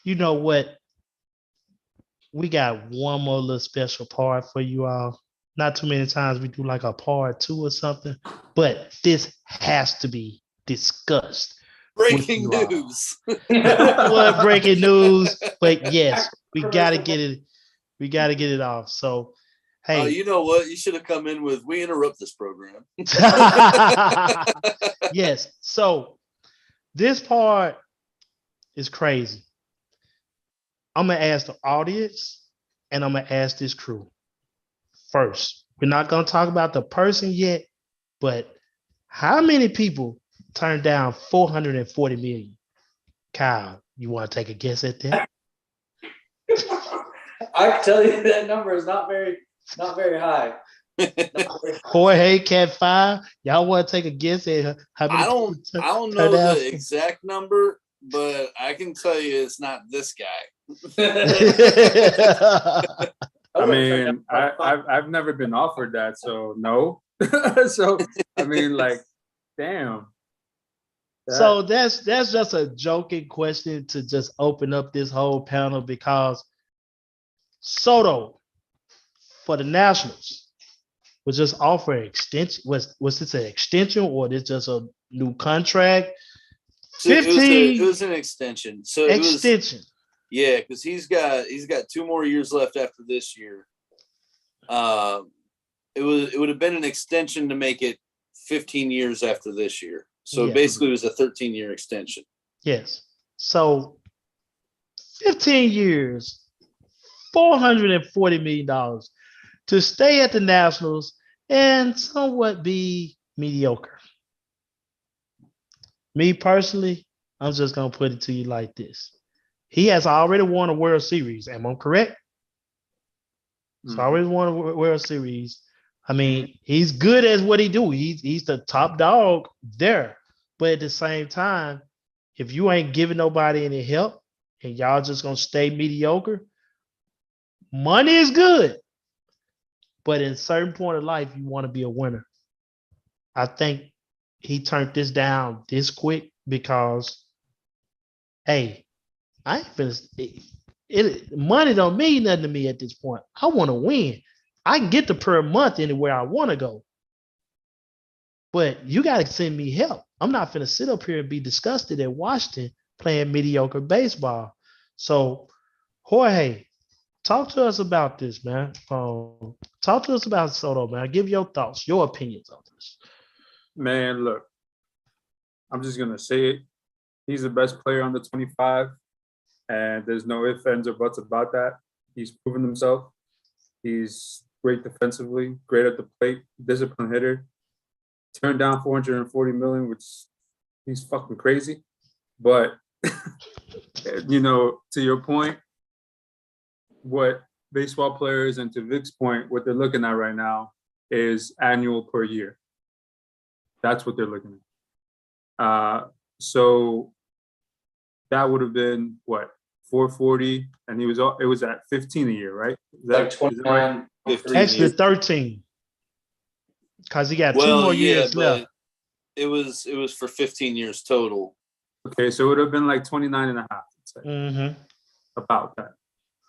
You know what? We got one more little special part for you all. Not too many times we do like a part two or something, but this has to be discussed with Breaking you all. news. What breaking news? But yes, we gotta get it. We gotta get it off. So, hey, You know what? You should have come in with, we interrupt this program. yes. So this part is crazy. I'm gonna ask the audience and I'm gonna ask this crew first. We're not gonna talk about the person yet, but how many people turned down 440 million? Kyle, you want to take a guess at that? I can tell you that number is not very high. Jorge, Cat 5, y'all want to take a guess at how many? I don't know the exact number, but I can tell you it's not this guy. I mean, I've never been offered that, so no. So I mean, like, damn. So that's just a joking question to just open up this whole panel because Soto for the Nationals was just offered extension. Was this an extension or this just a new contract? 15. It was an extension. So extension. Yeah, because he's got 2 more years left after this year. It would have been an extension to make it 15 years after this year. So basically, it was a 13-year extension. Yes. So 15 years, $440 million to stay at the Nationals and somewhat be mediocre. Me personally, I'm just going to put it to you like this. He has already won a World Series. Am I correct? He's already won a World Series. I mean, he's good at what he do. He's the top dog there. But at the same time, if you ain't giving nobody any help and y'all just going to stay mediocre, money is good. But in a certain point of life, you want to be a winner. I think he turned this down this quick because, hey, I ain't finished. Money don't mean nothing to me at this point. I want to win. I can get the per month anywhere I want to go. But you got to send me help. I'm not finna sit up here and be disgusted at Washington playing mediocre baseball. So, Jorge, talk to us about this, man. Talk to us about Soto, man. Give your thoughts, your opinions on this. Man, look, I'm just going to say it. He's the best player on the 25, and there's no ifs, ands, or buts about that. He's proven himself. He's great defensively, great at the plate, disciplined hitter. Turned down 440 million, which he's fucking crazy. But, you know, to your point, what baseball players, and to Vic's point, what they're looking at right now is annual per year. That's what they're looking at. So that would have been what, 440, and it was at 15 a year, right? Like 29, 15 Actually, 13. Because he got 2 more years left. It was for 15 years total. Okay, so it would have been like 29 and a half, I'd say. Mm-hmm. About that.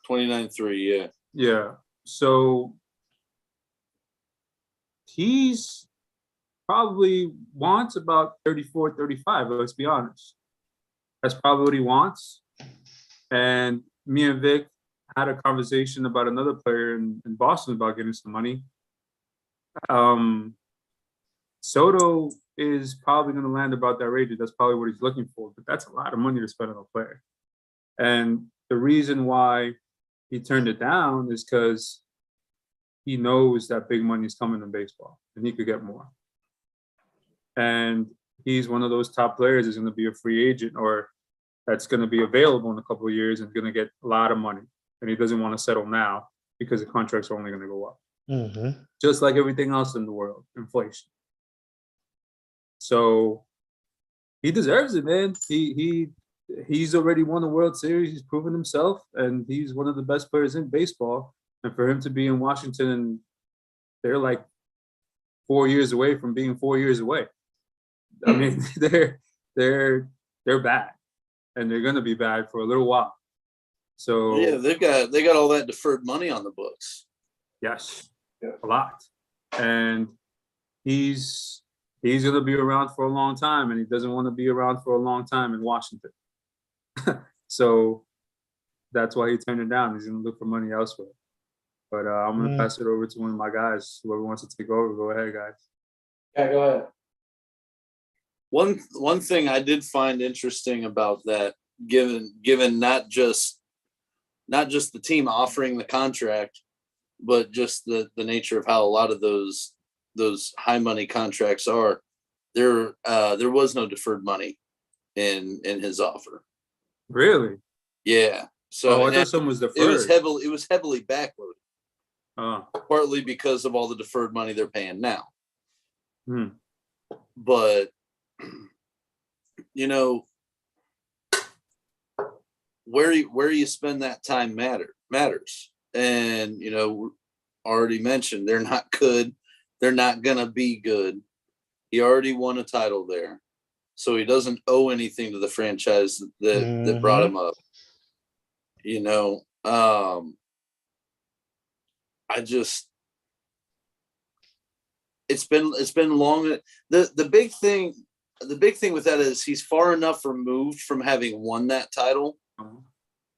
29.3, yeah. Yeah. So he's probably wants about 34, 35, let's be honest. That's probably what he wants. And me and Vic had a conversation about another player in Boston about getting some money. Soto is probably going to land about that range. That's probably what he's looking for, but that's a lot of money to spend on a player. And the reason why he turned it down is because he knows that big money is coming in baseball and he could get more. And he's one of those top players who's going to be a free agent or that's going to be available in a couple of years and going to get a lot of money. And he doesn't want to settle now because the contracts are only going to go up. Mm-hmm. Just like everything else in the world, inflation. So he deserves it, man. He's already won the World Series. He's proven himself, and he's one of the best players in baseball. And for him to be in Washington, and they're like 4 years away from being 4 years away. I mean, they're bad, and they're gonna be bad for a little while. So Yeah, they got all that deferred money on the books. yes, Yeah. a lot. And he's going to be around for a long time, and he doesn't want to be around for a long time in Washington. So that's why he turned it down. He's going to look for money elsewhere. But I'm going to pass it over to one of my guys. Whoever wants to take over, go ahead, guys. Yeah, go ahead. One thing I did find interesting about that, given not just the team offering the contract, but just the nature of how a lot of those high money contracts are, there was no deferred money in his offer. Really? Yeah. So I thought some was deferred. it was heavily backloaded. Partly because of all the deferred money they're paying now. But where you spend that time matters. And already mentioned, they're not good. They're not gonna be good. He already won a title there, so he doesn't owe anything to the franchise that brought him up. It's been long. The big thing with that is he's far enough removed from having won that title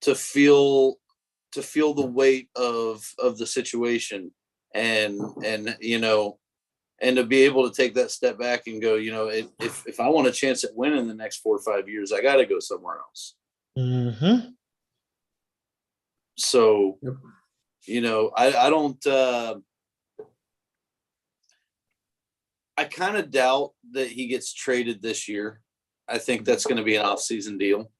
to feel the weight of the situation, and to be able to take that step back and go, if I want a chance at winning the next 4 or 5 years, I got to go somewhere else. So, I don't. I kind of doubt that he gets traded this year. I think that's going to be an off-season deal,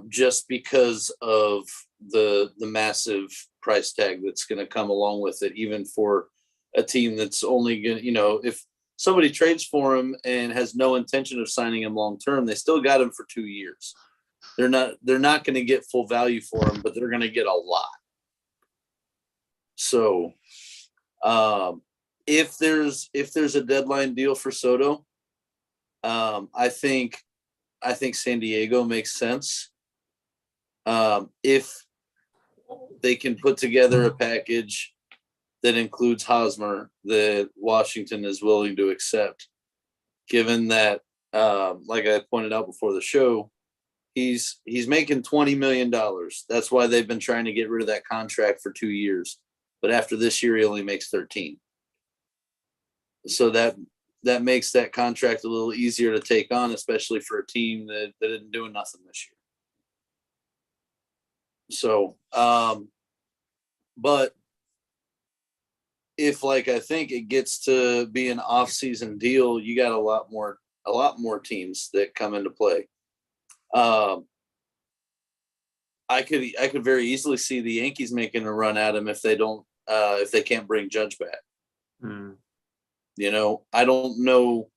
just because of the massive price tag that's going to come along with it, even for a team that's only going to, if somebody trades for him and has no intention of signing him long-term, they still got him for 2 years. They're not going to get full value for him, but they're going to get a lot. So, if there's a deadline deal for Soto, I think San Diego makes sense. If they can put together a package that includes Hosmer that Washington is willing to accept, given that, like I pointed out before the show, he's making $20 million. That's why they've been trying to get rid of that contract for 2 years. But after this year, he only makes 13. So that makes that contract a little easier to take on, especially for a team that isn't doing nothing this year. So, but if, like, I think it gets to be an off-season deal, you got a lot more teams that come into play. I could very easily see the Yankees making a run at him if they can't bring Judge back. I don't know.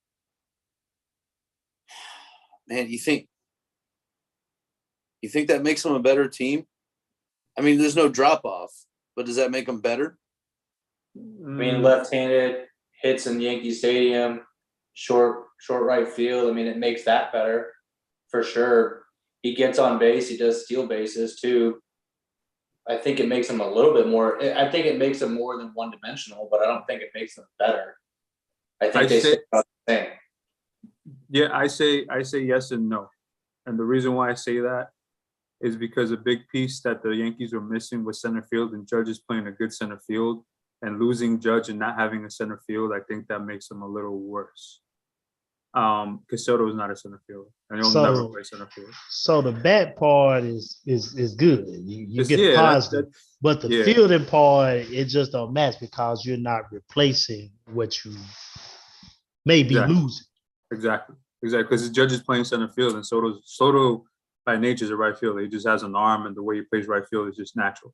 Man, you think that makes them a better team? I mean, there's no drop off, but does that make them better? I mean, left-handed hits in Yankee Stadium, short right field. I mean, it makes that better for sure. He gets on base. He does steal bases too. I think it makes him a little bit more. I think it makes him more than one-dimensional, but I don't think it makes them better. I think they say about the same. Yeah, I say yes and no. And the reason why I say that is because a big piece that the Yankees were missing was center field, and Judge is playing a good center field, and losing Judge and not having a center field, I think that makes them a little worse. Because Soto is not a center fielder, and he'll never play center field. So the bat part is good. You get positive, but the fielding part, it just don't match because you're not replacing what you may be losing. Exactly. Because Judge is playing center field, and Soto by nature is a right fielder. He just has an arm, and the way he plays right field is just natural.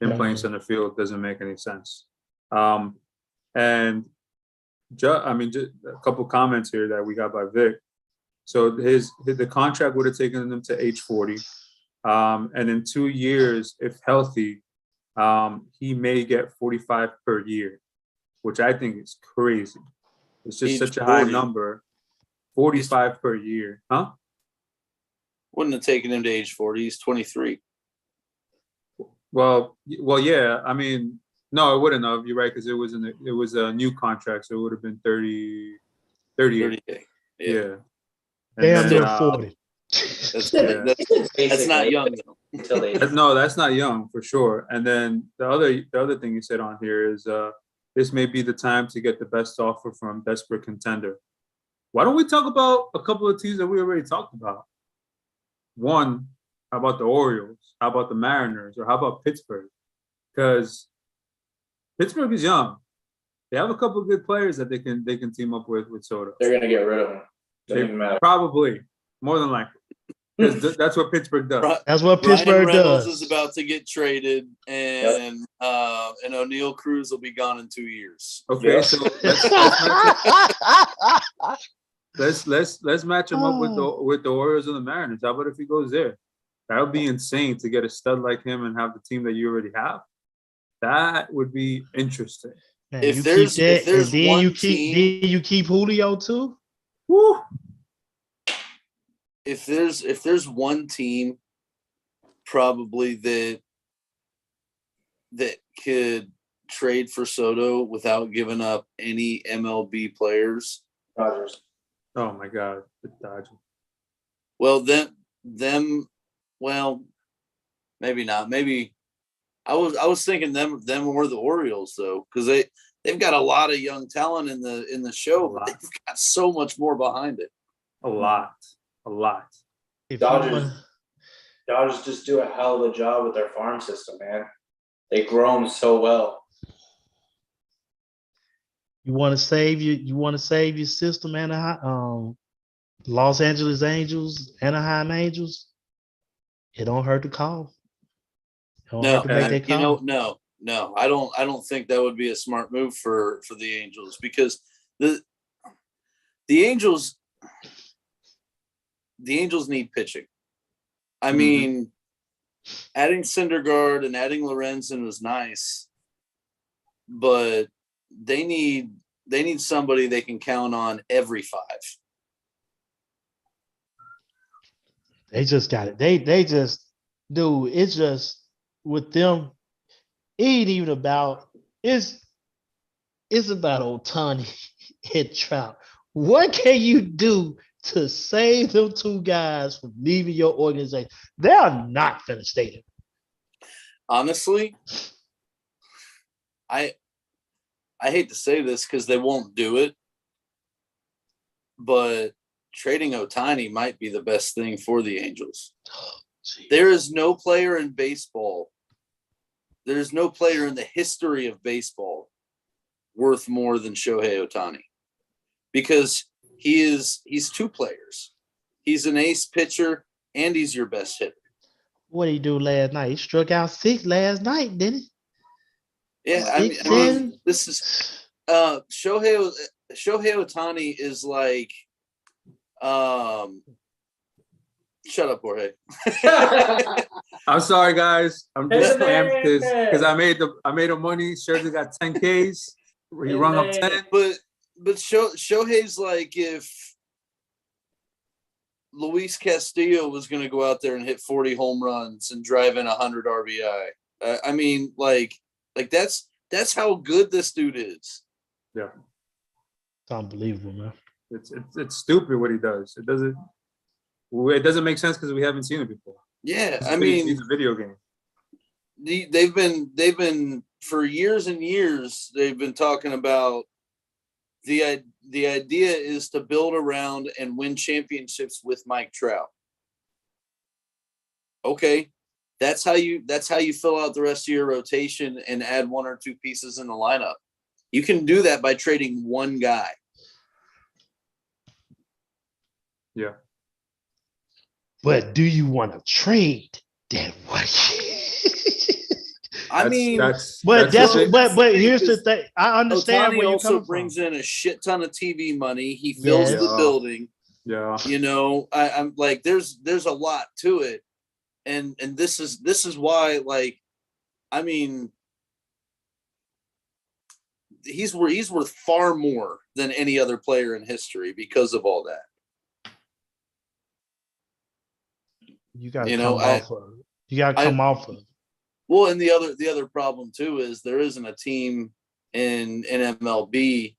Him playing center field doesn't make any sense. And just a couple comments here that we got by Vic. So the contract would have taken him to age 40, and in 2 years, if healthy, he may get 45 per year, which I think is crazy. It's just such a high number. 45 per year, huh? Wouldn't have taken him to age 40. He's 23. Well, yeah. I mean, no, it wouldn't have. You're right, because it was a new contract, so it would have been 38. 30. Yeah. And Damn then, near 40. That's, Yeah. that's not young though. Until they No, that's not young for sure. And then the other thing you said on here is this may be the time to get the best offer from desperate contender. Why don't we talk about a couple of teams that we already talked about? One, how about the Orioles? How about the Mariners? Or how about Pittsburgh? Because Pittsburgh is young. They have a couple of good players that they can team up with Soto. they're gonna get rid of him. Doesn't even matter. Probably, more than likely. Because that's what Pittsburgh does. That's what Ryan Pittsburgh Reynolds does. is about to get traded, and O'Neal Cruz will be gone in 2 years. Okay, Yeah. so let's match him up with the Orioles and the Mariners. How about if he goes there? That would be insane to get a stud like him and have the team that you already have. That would be interesting. Man, If you there's- keep that, if there's and then one you keep team- then you keep Julio too. Woo! If there's one team probably that could trade for Soto without giving up any MLB players, Dodgers. Oh my God, the Dodgers. well well, maybe not. Maybe I was thinking them or the Orioles though, because they've got a lot of young talent in the show, but they've got so much more behind it. A lot. If Dodgers just do a hell of a job with their farm system, man. They grow them so well. you want to save your system, Anaheim, Los Angeles Angels, Anaheim Angels. It don't hurt to call. It don't hurt to make that call. No. I don't think that would be a smart move for the Angels, because the Angels need pitching. I mean, adding Syndergaard and adding Lorenzen was nice, but they need somebody they can count on every 5. They just got it. They just, dude, it's just with them, it ain't even about it's about Ohtani and Trout. What can you do to save them two guys from leaving your organization? They are not gonna stay there. Honestly, I hate to say this because they won't do it, but trading Ohtani might be the best thing for the Angels. There is no player in baseball. There's no player in the history of baseball worth more than Shohei Ohtani, because he's 2 players. He's an ace pitcher and he's your best hitter. What did he do last night? He struck out 6 last night, didn't he? Yeah, I mean, this is Shohei Ohtani is like, shut up, Jorge. I'm sorry, guys. I'm just amped because I made the money. Scherzer got 10Ks. He rung up 10. But Shohei's like if Luis Castillo was going to go out there and hit 40 home runs and drive in 100 RBI. I mean, like that's how good this dude is. Yeah, It's unbelievable, man. It's stupid what he does. It doesn't make sense because we haven't seen it before. Yeah, I mean, it's a video game. They've been for years and years. They've been talking about the idea is to build around and win championships with Mike Trout. Okay, that's how you fill out the rest of your rotation and add 1 or 2 pieces in the lineup. You can do that by trading one guy. Yeah. But do you want to trade that one? I mean, but here's the thing. I understand Ohtani where you're also coming brings from. in a shit ton of TV money. He fills Yes. the building. Yeah. You know, I'm like, there's a lot to it, and this is why, like, I mean, he's worth far more than any other player in history because of all that. You got to You come know, off of it. You got to I- come off of it. Well, and the other problem too is there isn't a team in MLB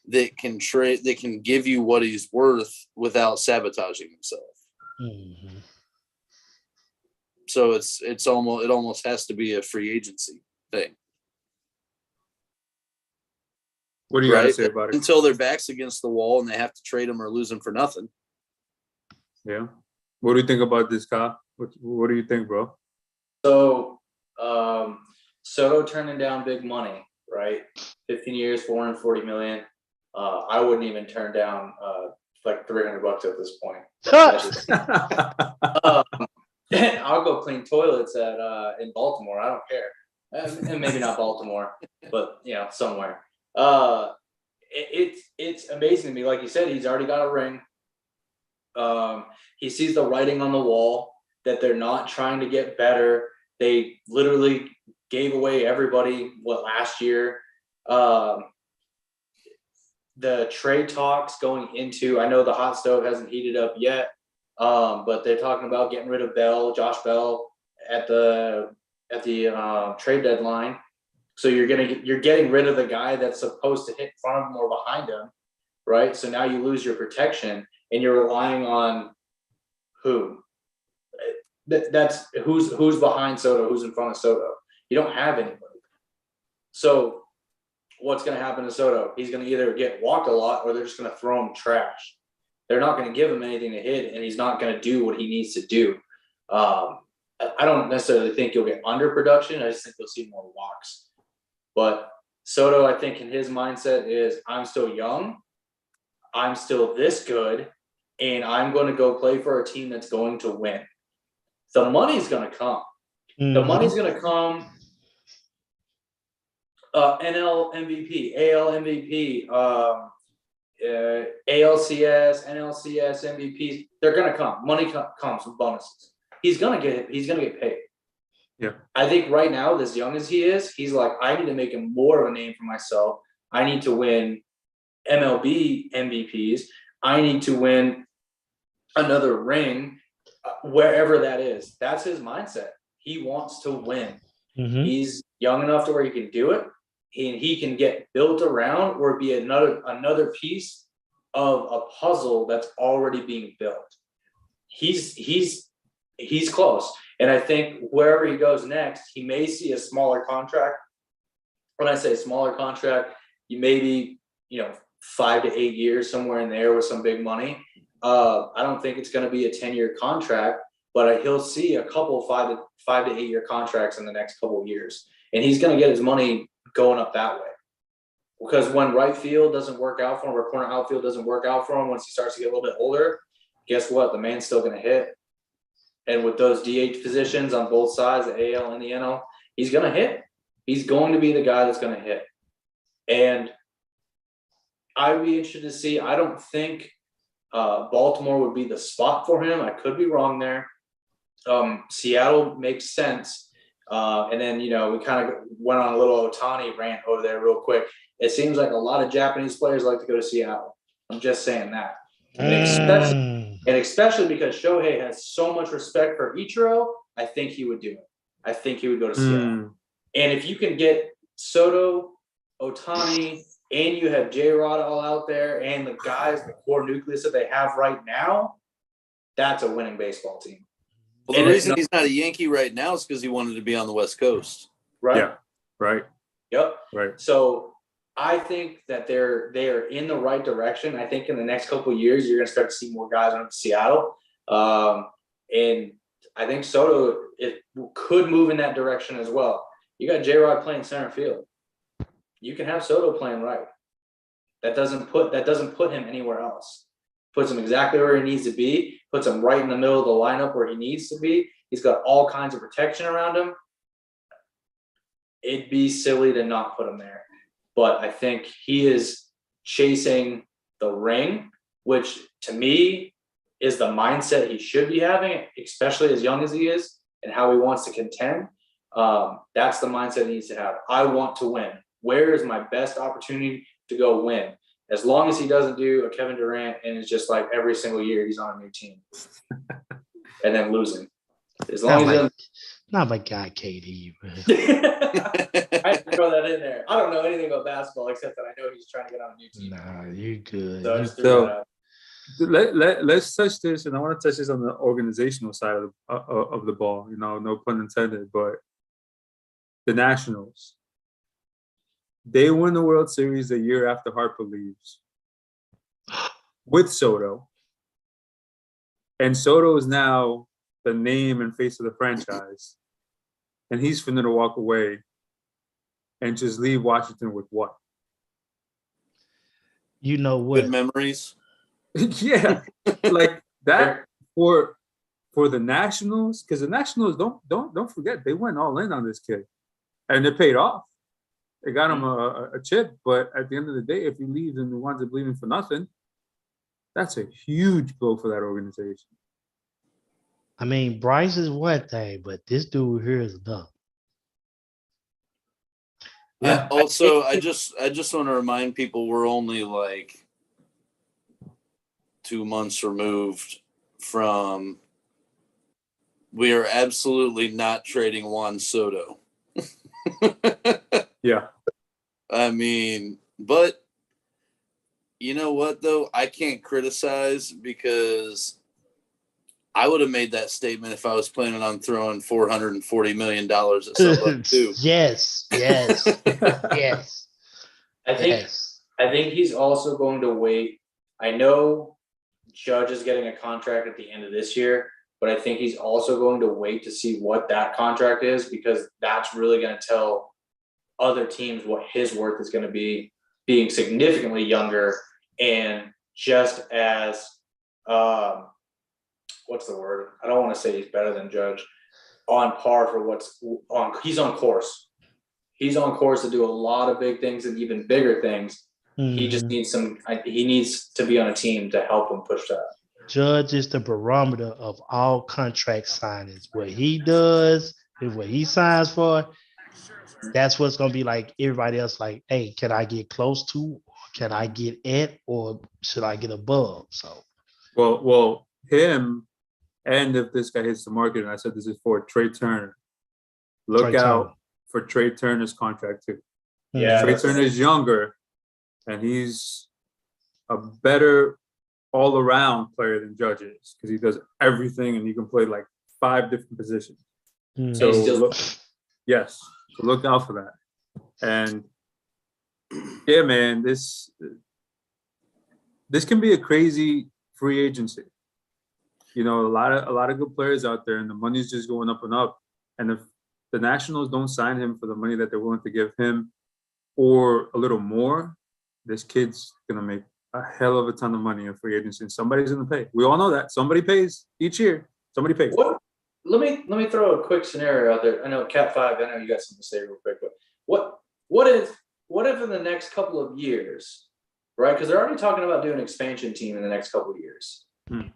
that can trade that can give you what he's worth without sabotaging himself. Mhm. So it almost has to be a free agency thing, What do you got to right? say about it? Until their backs against the wall and they have to trade him or lose him for nothing. Yeah. What do you think about this, Kyle? What do you think, bro? So, Soto turning down big money, right? 15 years, 440 million. I wouldn't even turn down like $300 at this point. I'll go clean toilets in Baltimore. I don't care, and maybe not Baltimore, but somewhere. It's amazing to me. Like you said, he's already got a ring. He sees the writing on the wall that they're not trying to get better. They literally gave away everybody last year. The trade talks going into, I know the hot stove hasn't heated up yet, but they're talking about getting rid of Josh Bell at the trade deadline. So you're getting rid of the guy that's supposed to hit in front of him or behind him, right? So now you lose your protection and you're relying on who? That's who's behind Soto, who's in front of Soto. You don't have anybody. So what's going to happen to Soto? He's going to either get walked a lot or they're just going to throw him trash. They're not going to give him anything to hit, and he's not going to do what he needs to do. I don't necessarily think you'll get underproduction. I just think you'll see more walks. But Soto, I think in his mindset is, I'm still young, I'm still this good, and I'm going to go play for a team that's going to win. The money's going to come. The money's going to come. NL MVP, AL MVP, ALCS, NLCS MVPs. They're going to come. Money comes with bonuses. He's going to get paid. Yeah. I think right now, as young as he is, he's like, I need to make more of a name for myself. I need to win MLB MVPs. I need to win another ring, wherever that is. That's his mindset. He wants to win. Mm-hmm. He's young enough to where he can do it. He can get built around or be another piece of a puzzle that's already being built. He's close. And I think wherever he goes next, he may see a smaller contract. When I say smaller contract, you maybe 5 to 8 years, somewhere in there with some big money. I don't think it's going to be a 10-year contract, but he'll see a couple 5 to 8 year contracts in the next couple of years. And he's going to get his money going up that way. Because when right field doesn't work out for him, or corner outfield doesn't work out for him, once he starts to get a little bit older, guess what? The man's still going to hit. And with those DH positions on both sides, the AL and the NL, he's going to hit. He's going to be the guy that's going to hit. And I would be interested to see. I don't think Baltimore would be the spot for him. I could be wrong there. Seattle makes sense. And then, we kind of went on a little Ohtani rant over there real quick. It seems like a lot of Japanese players like to go to Seattle. I'm just saying that. And especially because Shohei has so much respect for Ichiro, I think he would do it. I think he would go to Seattle. And if you can get Soto, Ohtani, and you have J-Rod all out there, and the guys, the core nucleus that they have right now, that's a winning baseball team. Well, the reason he's not a Yankee right now is because he wanted to be on the West Coast. Right? Yeah. Right. Yep. Right. So I think that they are in the right direction. I think in the next couple of years, you're going to start to see more guys on Seattle. And I think Soto could move in that direction as well. You got J-Rod playing center field. You can have Soto playing right. That doesn't put him anywhere else. Puts him exactly where he needs to be. Puts him right in the middle of the lineup where he needs to be. He's got all kinds of protection around him. It'd be silly to not put him there. But I think he is chasing the ring, which to me is the mindset he should be having, especially as young as he is and how he wants to contend. That's the mindset he needs to have. I want to win. Where is my best opportunity to go win? As long as he doesn't do a Kevin Durant and it's just like every single year he's on a new team and then losing. As long as Not my guy, KD. Man. I had to throw that in there. I don't know anything about basketball except that I know he's trying to get on a new team. Nah, you good. So I just threw that out. Let's touch this, and I want to touch this on the organizational side of the ball. You know, no pun intended, but the Nationals, they win the World Series a year after Harper leaves with Soto, and Soto is now the name and face of the franchise, and he's finna to walk away and just leave Washington with what? You know what? Good memories. Yeah, like that for the Nationals, because the Nationals don't forget they went all in on this kid, and it paid off. They got him a chip, but at the end of the day, if he leaves and he winds up leaving for nothing, that's a huge blow for that organization. I mean, Bryce is one thing, but this dude here is another. Yeah. Also, I just want to remind people we're only like 2 months removed from. We are absolutely not trading Juan Soto. Yeah. I mean, but you know what though? I can't criticize because I would have made that statement if I was planning on throwing $440 million at somebody too. Yes. Yes. I think he's also going to wait. I know Judge is getting a contract at the end of this year, but I think he's also going to wait to see what that contract is, because that's really going to tell other teams what his worth is going to be, being significantly younger and just as what's the word? I don't want to say he's better than Judge. On par for what's on. He's on course. He's on course to do a lot of big things and even bigger things. He just needs he needs to be on a team to help him push that. Judge is the barometer of all contract signings. What he does and what he signs for, that's what's going to be like everybody else. Like, hey, can I get close to? Can I get at? Or should I get above? So, well, him, and if this guy hits the market, and I said this is for Trey Turner, look out for Trey Turner's contract too. Yeah, Trey Turner is younger, and he's a better all-around player than Judge is, because he does everything and he can play like 5 different positions. So look out for that. And yeah, man, this can be a crazy free agency. You know, a lot of good players out there, and the money's just going up and up. And if the Nationals don't sign him for the money that they're willing to give him, or a little more, this kid's gonna make a hell of a ton of money in free agency, and somebody's gonna pay. We all know that somebody pays each year. Somebody pays. Let me throw a quick scenario out there. I know Cat 5. I know you got something to say real quick, but what if in the next couple of years, right? Because they're already talking about doing an expansion team in the next couple of years.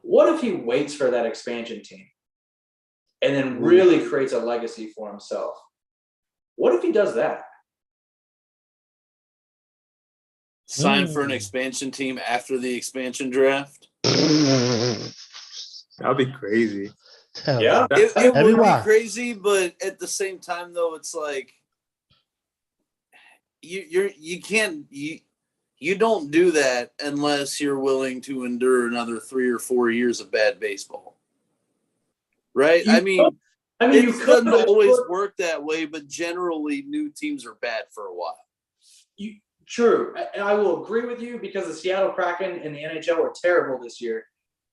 What if he waits for that expansion team and then really creates a legacy for himself? What if he does that? Sign for an expansion team after the expansion draft? That'd be crazy. Yeah, it would be crazy, but at the same time, though, it's like you don't do that unless you're willing to endure another 3 or 4 years of bad baseball, right? I mean, it doesn't always work that way, but generally, new teams are bad for a while. True, and I will agree with you, because the Seattle Kraken and the NHL were terrible this year.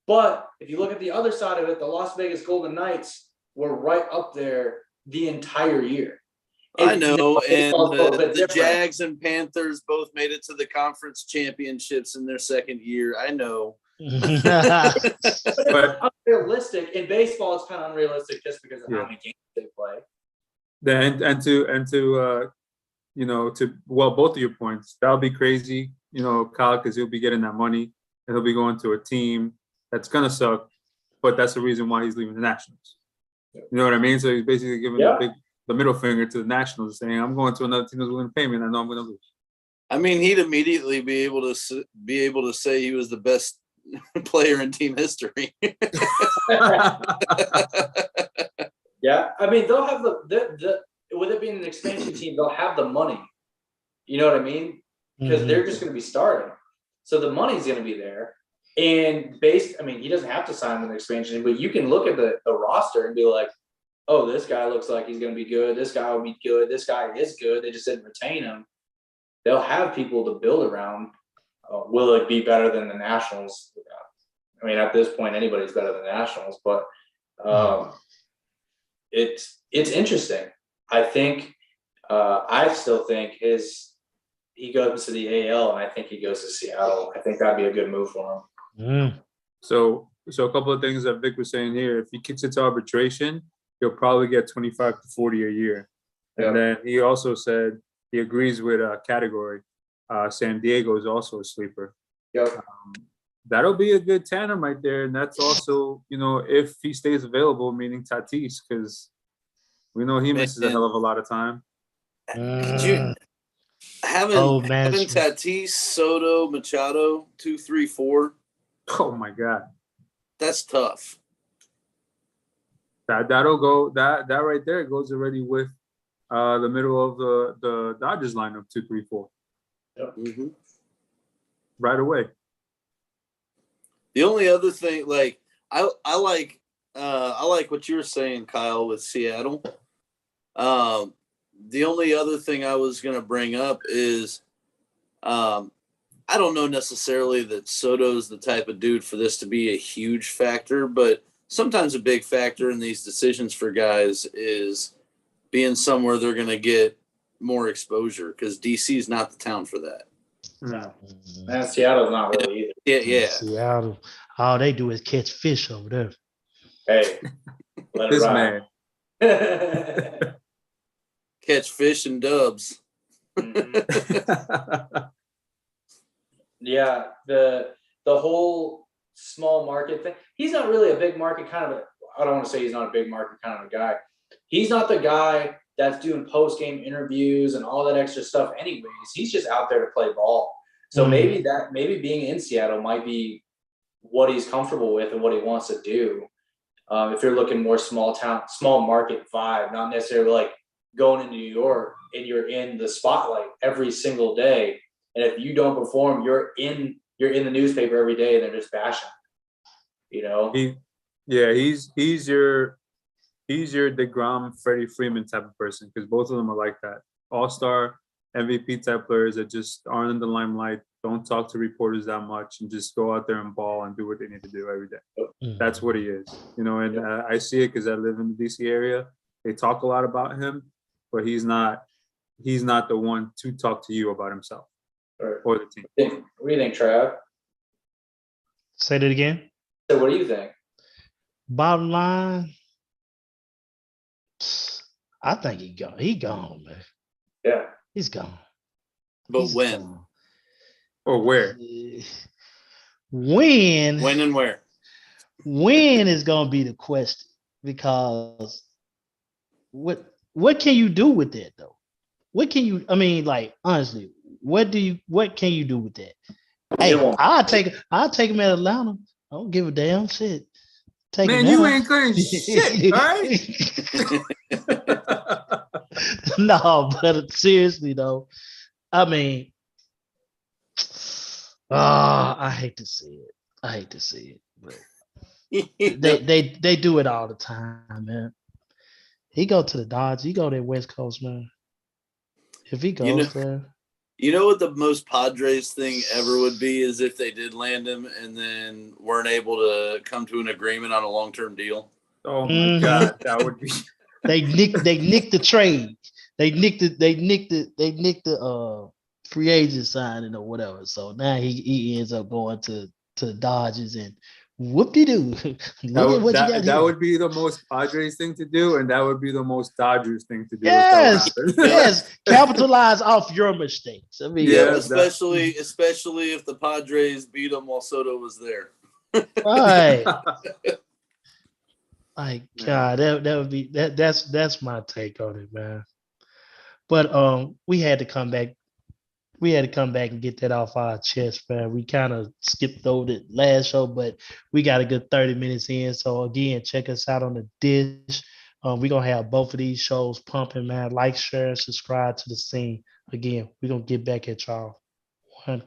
But if you look at the other side of it, the Las Vegas Golden Knights were right up there the entire year. I know, and the Jags and Panthers both made it to the conference championships in their second year. I know. But it's unrealistic. In baseball, it's kind of unrealistic just because of how many games they play. And to you know, both of your points, that'll be crazy, you know, Kyle, because he'll be getting that money and he'll be going to a team that's gonna suck, but that's the reason why he's leaving the Nationals. You know what I mean? So he's basically giving the middle finger to the Nationals, saying, "I'm going to another team that's willing to pay me, and I know I'm going to lose." I mean, he'd immediately be able to say he was the best player in team history. Yeah, I mean they'll have the with it being an expansion team, they'll have the money. You know what I mean? Because they're just going to be starting, so the money's going to be there. And I mean, he doesn't have to sign with an expansion, but you can look at the roster and be like, oh, this guy looks like he's going to be good. This guy will be good. This guy is good. They just didn't retain him. They'll have people to build around. Will it be better than the Nationals? I mean, at this point, anybody's better than the Nationals, but it's interesting. I think I still think he goes to the AL, and I think he goes to Seattle. I think that'd be a good move for him. So a couple of things that Vic was saying here. If he kicks it to arbitration, he'll probably get 25 to 40 a year. And then he also said he agrees with category. San Diego is also a sleeper. Yep. That'll be a good tandem right there. And that's also, if he stays available, meaning Tatis, because we know he misses a hell of a lot of time. Could you having Tatis, Soto, Machado, 2, 3, 4? Oh my God, that's tough. That'll go. That right there goes already with the middle of the Dodgers lineup, 2, 3, 4. Yep. Mm-hmm. Right away. The only other thing, like I like what you were saying, Kyle, with Seattle. The only other thing I was going to bring up is, I don't know necessarily that Soto's the type of dude for this to be a huge factor, but sometimes a big factor in these decisions for guys is being somewhere they're going to get more exposure, because DC is not the town for that. No. And Seattle's not really either. Yeah. Seattle, all they do is catch fish over there. Hey, let this it man. Catch fish and dubs. Yeah, the whole small market thing. He's not really a big market kind of I don't want to say he's not a big market kind of a guy. He's not the guy that's doing post-game interviews and all that extra stuff anyways. He's just out there to play ball. So maybe being in Seattle might be what he's comfortable with and what he wants to do. If you're looking more small market vibe, not necessarily like going to New York and you're in the spotlight every single day. And if you don't perform, you're in the newspaper every day and they're just bashing. He's your DeGrom, Freddie Freeman type of person, because both of them are like that. All-star, MVP type players that just aren't in the limelight, don't talk to reporters that much, and just go out there and ball and do what they need to do every day. That's what he is, and I see it because I live in the DC area. They talk a lot about him, but he's not the one to talk to you about himself or the team. What do you think, Trav? Say that again. So what do you think? Bottom line, I think he gone, man. Yeah. He's gone. But He's when? gone. Or where? When and where? When is gonna be the question, because what can you do with that though? Honestly, what can you do with that? Hey, I'll take him at Atlanta. I don't give a damn shit. Man, you ain't clearing shit, all right? No, but seriously though, I mean, I hate to see it. But they do it all the time, man. He go to the Dodgers. He go to the West Coast, man. If he goes there. You know what the most Padres thing ever would be is if they did land him and then weren't able to come to an agreement on a long-term deal. Oh my God, that would be. They nicked the trade. They nicked the free agent signing or whatever. So now he ends up going to the Dodgers and whoop-de-doo. That would be the most Padres thing to do, and that would be the most Dodgers thing to do. Yes, capitalize off your mistakes. I mean, especially if the Padres beat them while Soto was there. Right. My God, that would be that's my take on it, man. But we had to come back we had to come back and get that off our chest, man. We kind of skipped over the last show, but we got a good 30 minutes in. So again, check us out on the dish. We're gonna have both of these shows pumping, man. Like, share, and subscribe to the scene. Again, we're gonna get back at y'all. One.